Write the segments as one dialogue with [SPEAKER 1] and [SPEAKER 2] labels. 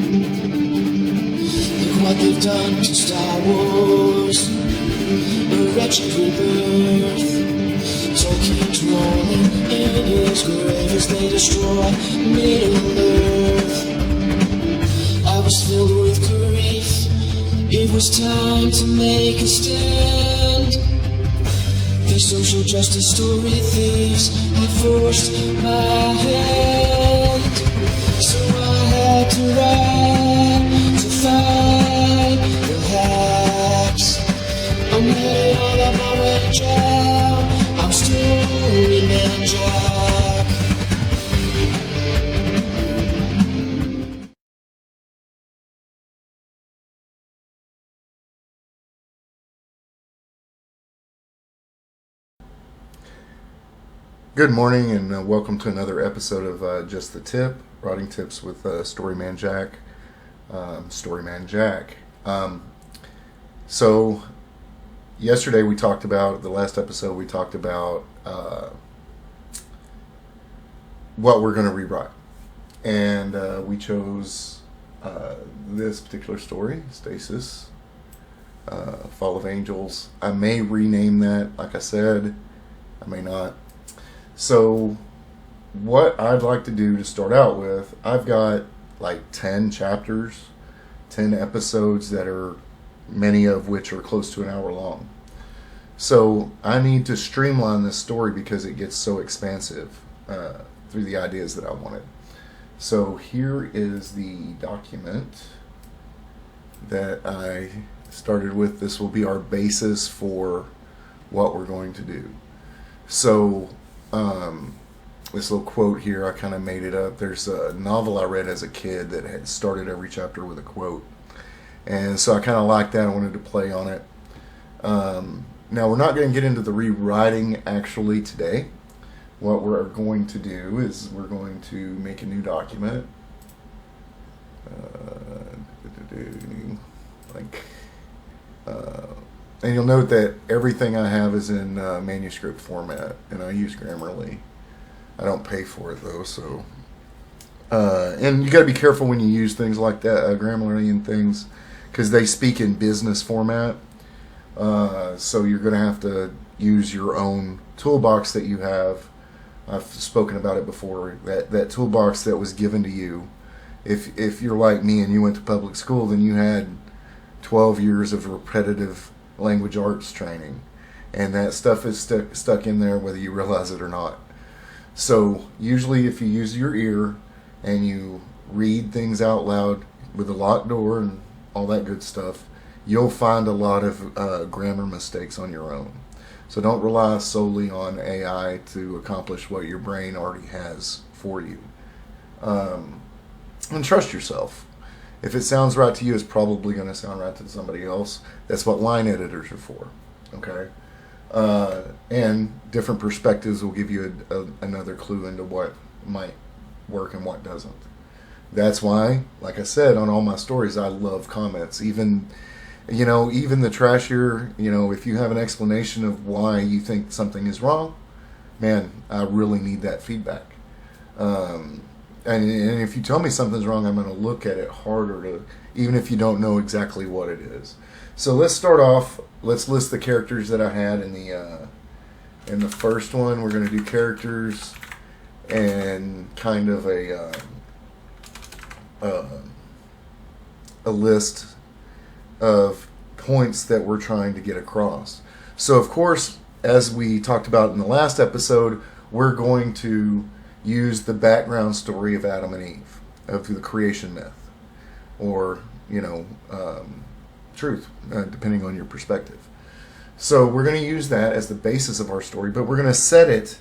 [SPEAKER 1] Look what they've done to Star Wars. A wretched rebirth. Tolkien's rolling in his grave as they destroy Middle-earth. I was filled with grief. It was time to make a stand. These social justice story thieves have forced my hand. So I had to write to fight the hacks. I'm letting all of my rage out. I'm StoryMan-Jack.
[SPEAKER 2] Good morning and welcome to another episode of Just the Tip, Writing Tips with StoryMan-Jack. StoryMan-Jack. So yesterday we talked about, the last episode we talked about what we're going to rewrite. And we chose this particular story, Stasis, Fall of Angels. I may rename that, like I said, I may not. So what I'd like to do to start out with, I've got like 10 chapters, 10 episodes that are, many of which are close to an hour long. So I need to streamline this story because it gets so expansive through the ideas that I wanted. So here is the document that I started with. This will be our basis for what we're going to do. So this little quote here, I kind of made it up. There's a novel I read as a kid that had started every chapter with a quote. And so I kind of liked that. I wanted to play on it. Now, we're not going to get into the rewriting actually today. What we're going to do is we're going to make a new document. And you'll note that everything I have is in manuscript format, and I use Grammarly. I don't pay for it though, so. And you got to be careful when you use things like that, Grammarly and things, because they speak in business format. So you're going to have to use your own toolbox that you have. I've spoken about it before. That toolbox that was given to you. If you're like me and you went to public school, then you had 12 years of repetitive language arts training, and that stuff is stuck in there whether you realize it or not. So usually if you use your ear and you read things out loud with a locked door and all that good stuff, you'll find a lot of grammar mistakes on your own. So don't rely solely on AI to accomplish what your brain already has for you. And trust yourself. If it sounds right to you, it's probably going to sound right to somebody else. That's what line editors are for, okay? And different perspectives will give you another clue into what might work and what doesn't. That's why, like I said, on all my stories, I love comments. Even the trashier, if you have an explanation of why you think something is wrong, man, I really need that feedback. And if you tell me something's wrong, I'm going to look at it harder, even if you don't know exactly what it is. So let's start off. Let's list the characters that I had in the first one. We're going to do characters and kind of a list of points that we're trying to get across. So of course, as we talked about in the last episode, we're going to use the background story of Adam and Eve, of the creation myth, or truth, depending on your perspective. So we're going to use that as the basis of our story, but we're going to set it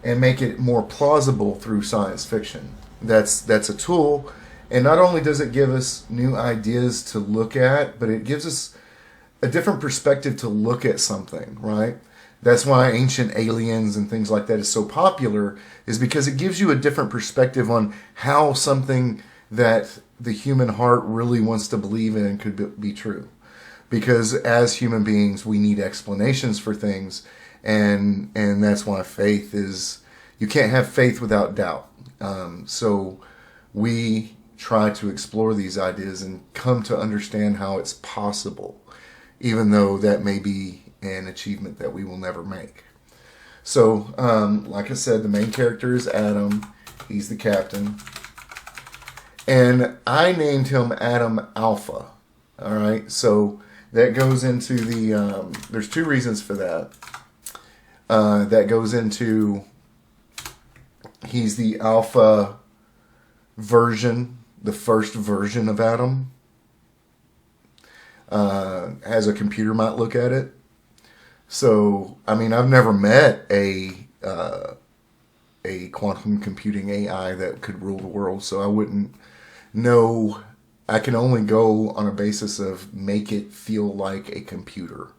[SPEAKER 2] and make it more plausible through science fiction. That's a tool, and not only does it give us new ideas to look at, but it gives us a different perspective to look at something, right? That's why Ancient Aliens and things like that is so popular, is because it gives you a different perspective on how something that the human heart really wants to believe in could be true. Because as human beings, we need explanations for things, and that's why faith is, you can't have faith without doubt. So we try to explore these ideas and come to understand how it's possible, even though that may be an achievement that we will never make. So, like I said, the main character is Adam. He's the captain. And I named him Adam Alpha. All right, so that goes into the, there's two reasons for that. That goes into, he's the alpha version, the first version of Adam. As a computer might look at it. So, I mean, I've never met a quantum computing AI that could rule the world, so I wouldn't know. I can only go on a basis of make it feel like a computer,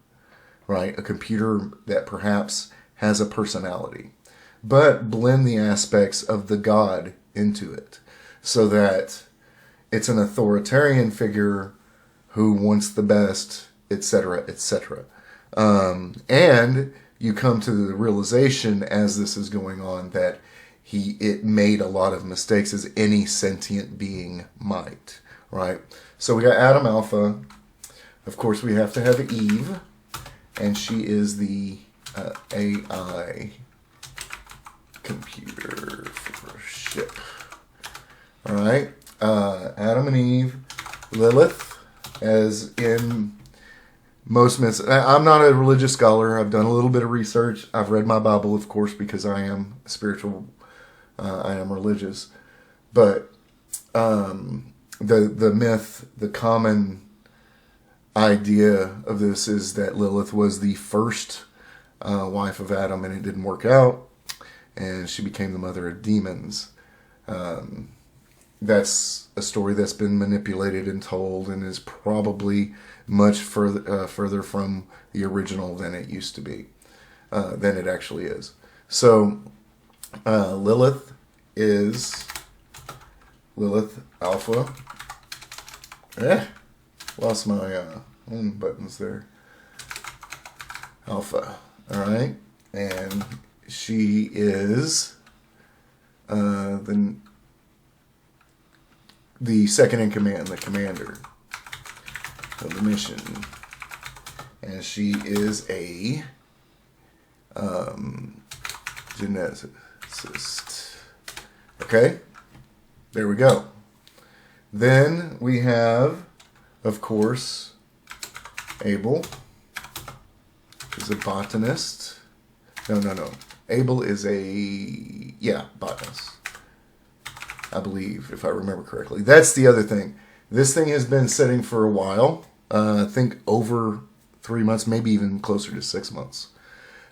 [SPEAKER 2] right? A computer that perhaps has a personality, but blend the aspects of the God into it so that it's an authoritarian figure who wants the best, etc., etc. And you come to the realization as this is going on that it made a lot of mistakes, as any sentient being might. Right, so we got Adam Alpha. Of course, we have to have Eve, and she is the AI computer for ship. All right, Adam and Eve, Lilith, as in most myths. I'm not a religious scholar. I've done a little bit of research. I've read my Bible, of course, because I am spiritual. I am religious, but. The myth, the common idea of this is that Lilith was the first wife of Adam, and it didn't work out, and she became the mother of demons. That's a story that's been manipulated and told, and is probably much further from the original than it used to be, than it actually is. So Lilith is Lilith Alpha. Lost my own buttons there. Alpha. Alright. And she is the second in command, the commander of the mission. And she is a geneticist. Okay? There we go. Then we have, of course, Abel is a botanist. No. Abel is botanist. I believe, if I remember correctly. That's the other thing. This thing has been sitting for a while. I think over 3 months, maybe even closer to 6 months.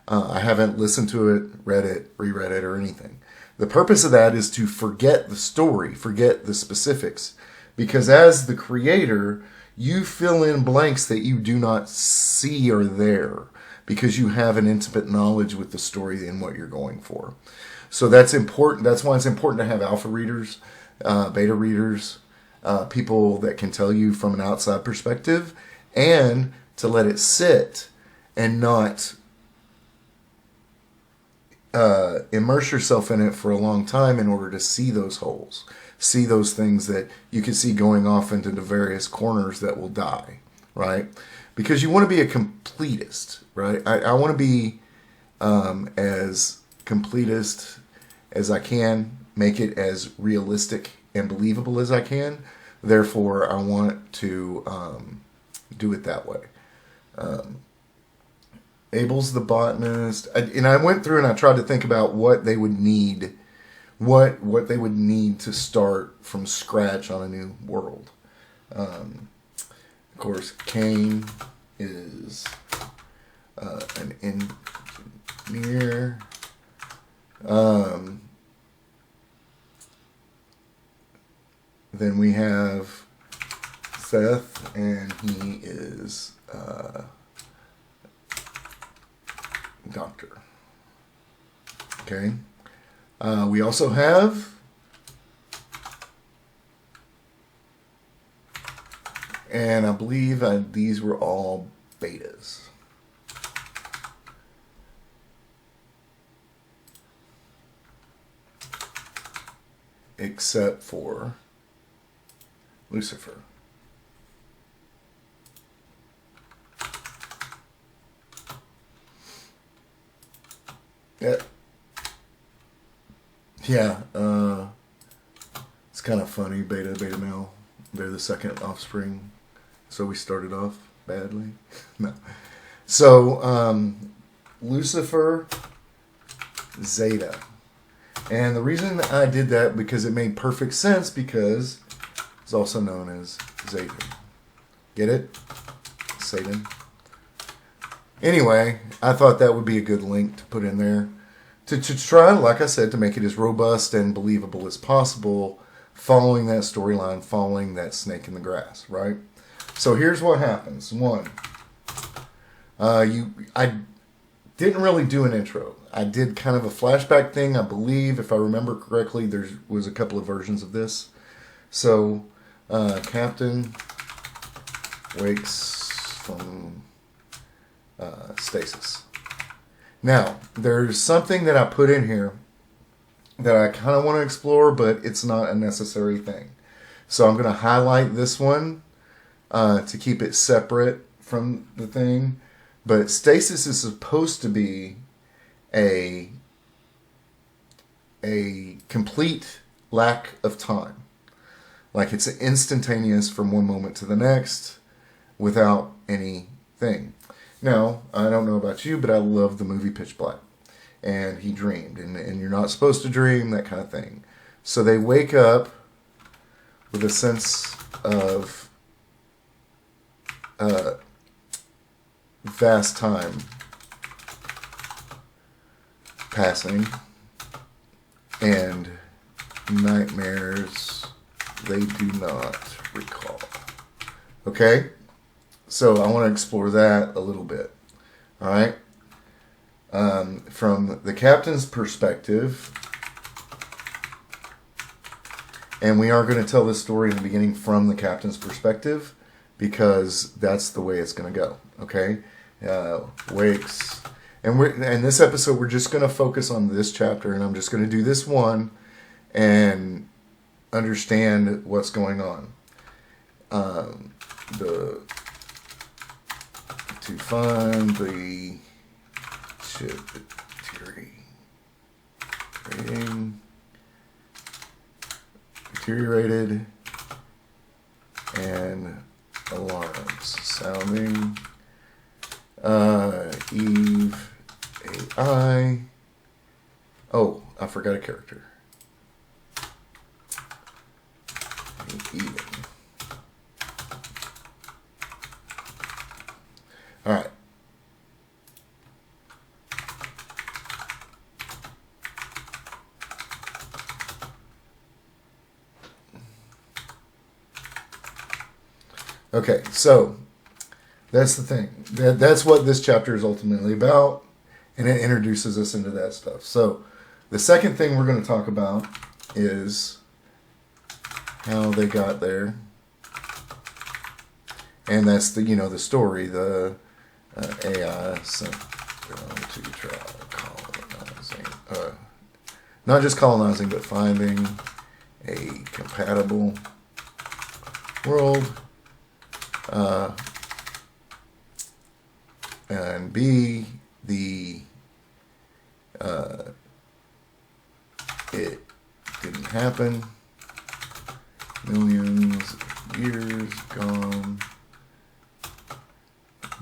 [SPEAKER 2] I haven't listened to it, read it, reread it, or anything. The purpose of that is to forget the story, forget the specifics. Because as the creator, you fill in blanks that you do not see are there. Because you have an intimate knowledge with the story and what you're going for. So that's important. That's why it's important to have alpha readers, beta readers, people that can tell you from an outside perspective, and to let it sit and not immerse yourself in it for a long time in order to see those holes, see those things that you can see going off into the various corners that will die, right? Because you want to be a completist, right? I want to be as completist as I can, make it as realistic and believable as I can. Therefore, I want to do it that way. Abel's the botanist, and I went through and I tried to think about what they would need, what they would need to start from scratch on a new world. Of course, Cain is an engineer. Then we have Seth, and he is doctor. Okay. We also have and I believe these were all betas. Except for Lucifer. Yeah. Yeah. It's kind of funny. Beta male. They're the second offspring. So we started off badly. No. So, Lucifer, Zeta. And the reason I did that because it made perfect sense because it's also known as Satan. Get it? Satan. Anyway, I thought that would be a good link to put in there. To try, like I said, to make it as robust and believable as possible, following that storyline, following that snake in the grass, right? So here's what happens. One, I didn't really do an intro. I did kind of a flashback thing. I believe, if I remember correctly, there was a couple of versions of this. So, Captain wakes from stasis. Now, there's something that I put in here that I kind of want to explore, but it's not a necessary thing. So I'm going to highlight this one to keep it separate from the thing. But stasis is supposed to be a complete lack of time. Like it's instantaneous from one moment to the next without anything. Now, I don't know about you, but I love the movie Pitch Black. And he dreamed, and you're not supposed to dream, that kind of thing. So they wake up with a sense of vast time passing and nightmares they do not recall. Okay? So I want to explore that a little bit. All right? From the captain's perspective, and we are going to tell this story in the beginning from the captain's perspective because that's the way it's going to go. Okay? Wakes. And this episode, we're just going to focus on this chapter, and I'm just going to do this one and understand what's going on. To find the ship deteriorated and alarms sounding. Eve AI. Oh, I forgot a character. Eden. All right. Okay, so that's the thing. That's what this chapter is ultimately about, and it introduces us into that stuff. So the second thing we're going to talk about is how they got there, and that's the story, the AI sent them to try colonizing, not just colonizing, but finding a compatible world. And B, it didn't happen. Millions of years gone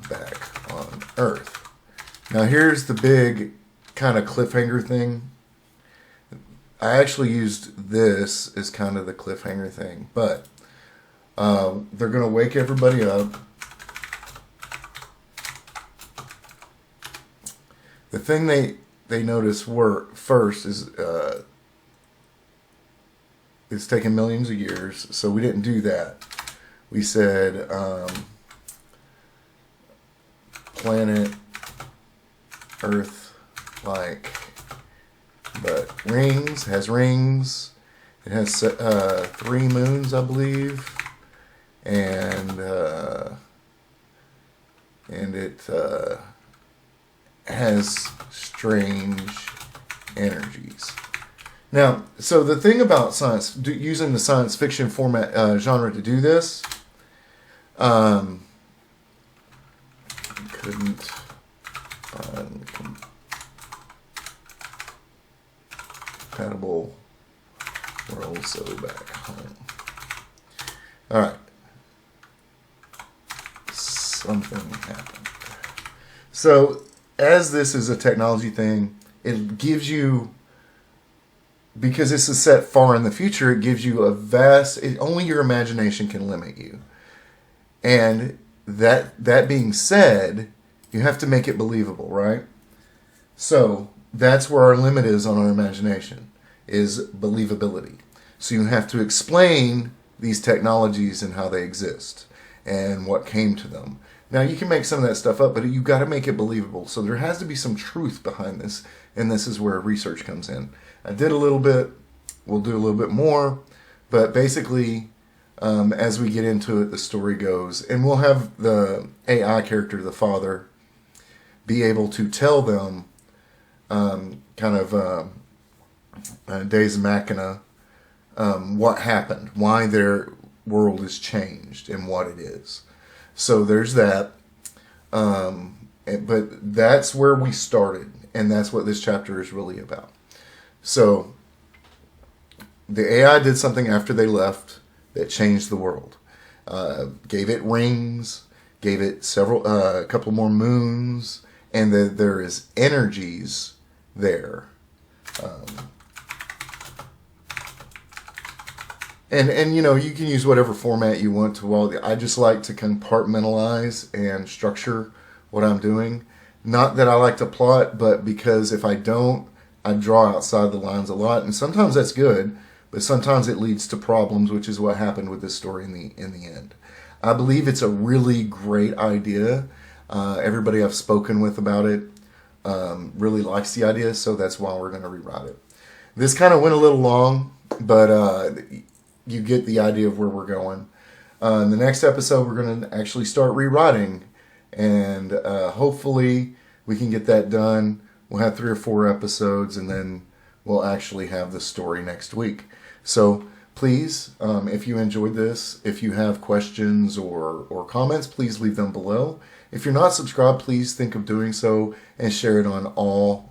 [SPEAKER 2] back on Earth. Now here's the big kind of cliffhanger thing. I actually used this as kind of the cliffhanger thing, but they're going to wake everybody up. The thing they notice first is it's taken millions of years, so we didn't do that. We said planet Earth-like, but has rings. It has 3 moons, I believe, and it has strange energies. Now, so the thing about using the science fiction format genre to do this, couldn't find compatible world, so back home. All right. Something happened. So, as this is a technology thing, it gives you, because this is set far in the future, it gives you a vast, only your imagination can limit you. And that being said, you have to make it believable, right? So, that's where our limit is on our imagination, is believability. So you have to explain these technologies and how they exist and what came to them. Now, you can make some of that stuff up, but you've got to make it believable. So there has to be some truth behind this, and this is where research comes in. I did a little bit. We'll do a little bit more. But basically, as we get into it, the story goes. And we'll have the AI character, the father, be able to tell them Days Machina, what happened, why their world is changed, and what it is. So there's that. But that's where we started, and that's what this chapter is really about. So the AI did something after they left that changed the world. Gave it rings, gave it a couple more moons, and there is energies there. And you know, you can use whatever format you want to. I just like to compartmentalize and structure what I'm doing. Not that I like to plot, but because if I don't, I draw outside the lines a lot, and sometimes that's good, but sometimes it leads to problems, which is what happened with this story in the end. I believe it's a really great idea. Everybody I've spoken with about it really likes the idea, so that's why we're going to rewrite it. This kind of went a little long, but you get the idea of where we're going. In the next episode, we're going to actually start rewriting, and hopefully we can get that done. We'll have 3 or 4 episodes, and then we'll actually have the story next week. So please, if you enjoyed this, if you have questions or comments, please leave them below. If you're not subscribed, please think of doing so and share it on all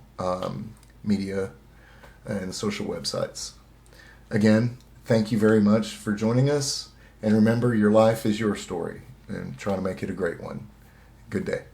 [SPEAKER 2] media and social websites. Again, thank you very much for joining us. And remember, your life is your story, and try to make it a great one. Good day.